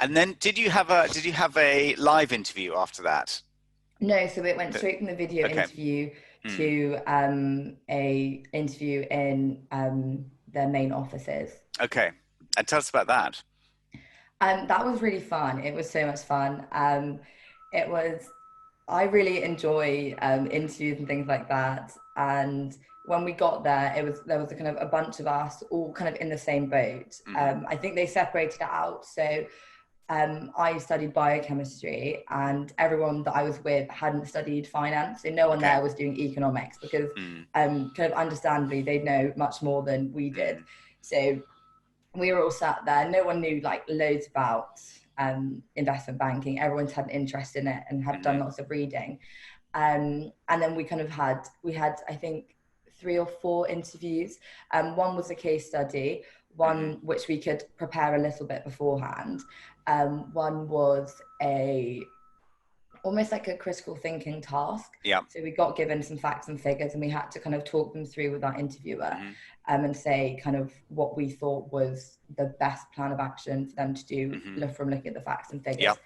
And then did you have a live interview after that? No, so it went straight from the video Okay. interview Mm. to a interview in their main offices. Okay. And tell us about that. That was really fun. It was so much fun. It was, I really enjoy interviews and things like that. And when we got there, there was a kind of a bunch of us all kind of in the same boat. Hmm. I think they separated it out. So I studied biochemistry, and everyone that I was with hadn't studied finance. So no one Okay. there was doing economics because, Mm. kind of understandably, they know much more than we did. Mm. So we were all sat there. No one knew like loads about investment banking. Everyone's had an interest in it and had done Hmm. lots of reading. And then we kind of had I think 3 or 4 interviews. One was a case study, Hmm. one which we could prepare a little bit beforehand. One was a almost like a critical thinking task. Yeah. So we got given some facts and figures, and we had to kind of talk them through with our interviewer, Hmm. and say kind of what we thought was the best plan of action for them to do Hmm. from looking at the facts and Yeah. figures.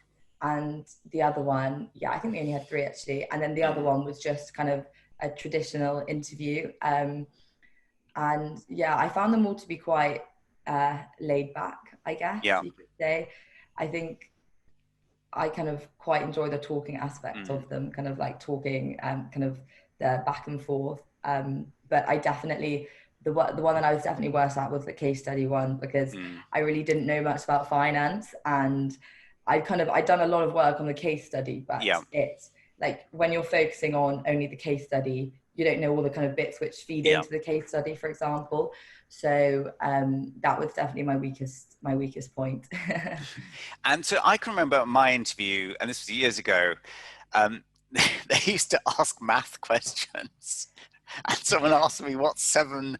And the other one, yeah, I think we only had 3 actually. And then the other Mm. one was just kind of a traditional interview. And yeah, I found them all to be quite laid back, I guess Yeah. you could say. I think I kind of quite enjoy the talking aspect Mm. of them, kind of like talking, kind of the back and forth. But I definitely, the one that I was definitely worse at was the case study one, because Mm. I really didn't know much about finance, and I'd done a lot of work on the case study, but Yeah. it's like when you're focusing on only the case study, you don't know all the kind of bits which feed Yeah. into the case study, for example. So that was definitely my weakest point. And so I can remember my interview, and this was years ago. Um, they used to ask math questions, and someone asked me what's 7/9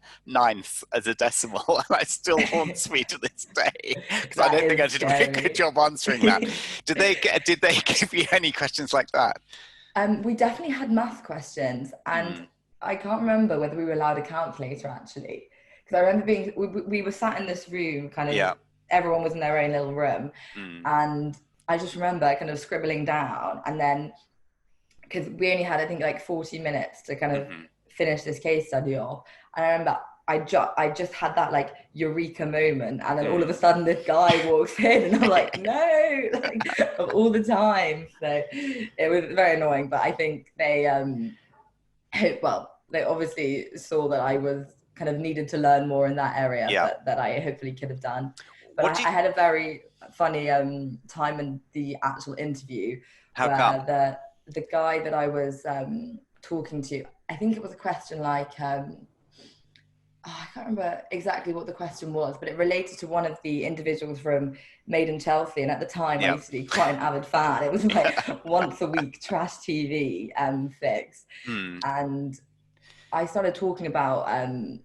as a decimal, and it still haunts me to this day because I That don't think I is did a very good scary. job answering that. Did they give you any questions like that? We definitely had math questions, and Mm. I can't remember whether we were allowed a calculator actually, because I remember we were sat in this room, kind of Yeah. everyone was in their own little room, Mm. and I just remember kind of scribbling down, and then because we only had I think like 40 minutes to kind of Hmm. finish this case study off, and I remember I just had that like eureka moment, and then all of a Mm. sudden this guy walks in, and I'm like, no, like of all the time. So it was very annoying, but I think they obviously saw that I was kind of needed to learn more in that area, Yeah. but that I hopefully could have done. But What I, do you? I had a very funny time in the actual interview How where come? the guy that I was talking to, I think it was a question like I can't remember exactly what the question was, but it related to one of the individuals from Made in Chelsea. And at the time, I Yeah. used to be quite an avid fan. It was like once a week trash TV fix. Mm. And I started talking about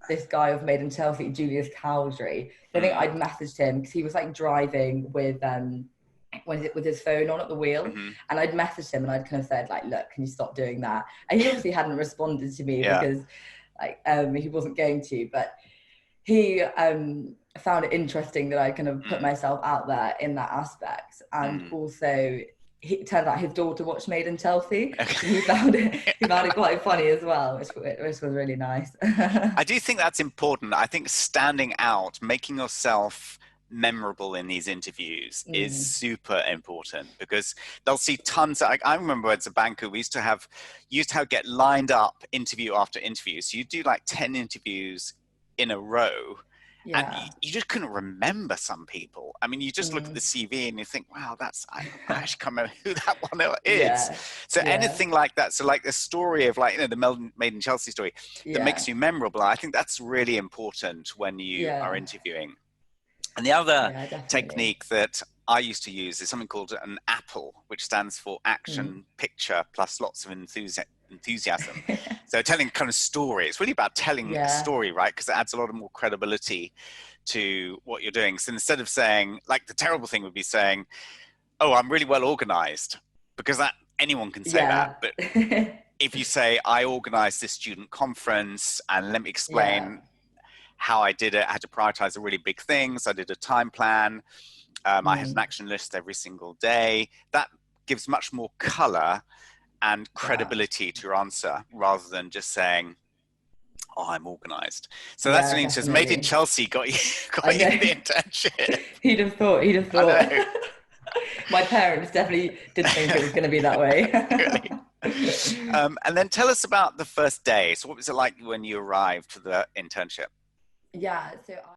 this guy of Made in Chelsea, Julius Cowdery. I think Mm. I'd messaged him because he was like driving with with his phone on at the wheel, Hmm. and I'd messaged him and I'd kind of said like, look, can you stop doing that? And he obviously hadn't responded to me Yeah. because like he wasn't going to, but he found it interesting that I kind of put Mm. myself out there in that aspect, and Mm. also it turns out his daughter watched Made in Chelsea, so Okay. he found it quite funny as well, which was really nice. I do think that's important. I think standing out, making yourself memorable in these interviews is Mm, super important because they'll see tons of, I remember as a banker, we used to have get lined up interview after interview. So you do like 10 interviews in a row and yeah. you just couldn't remember some people. I mean, you just look at the Mm, CV and you think, wow, I actually can't remember who that one is. yeah. So Yeah. anything like that. So like the story of like, the Made in Chelsea story that makes Yeah. you memorable. I think that's really important when you are Yeah. interviewing. And the other Yeah, definitely. technique that I used to use is something called an APPLE, which stands for Mm. action, picture, plus lots of enthusiasm. So telling kind of story. It's really about telling a Yeah. story, right? Because it adds a lot of more credibility to what you're doing. So instead of saying, like the terrible thing would be saying, oh, I'm really well organized, because that anyone can say that. Yeah. But if you say, I organized this student conference and let me Yeah. explain how I did it, I had to prioritize the really big things. I did a time plan. I had an Mm, action list every single day. That gives much more color and yeah. credibility to your answer rather than just saying, "Oh, I'm organized." So that's Yeah, an interesting. Made in definitely. Chelsea got you I got you know. the internship. He'd have thought, he'd have I thought. know. My parents definitely didn't think it was going to be that way. Really. And then tell us about the first day. So what was it like when you arrived for the internship? Yeah, so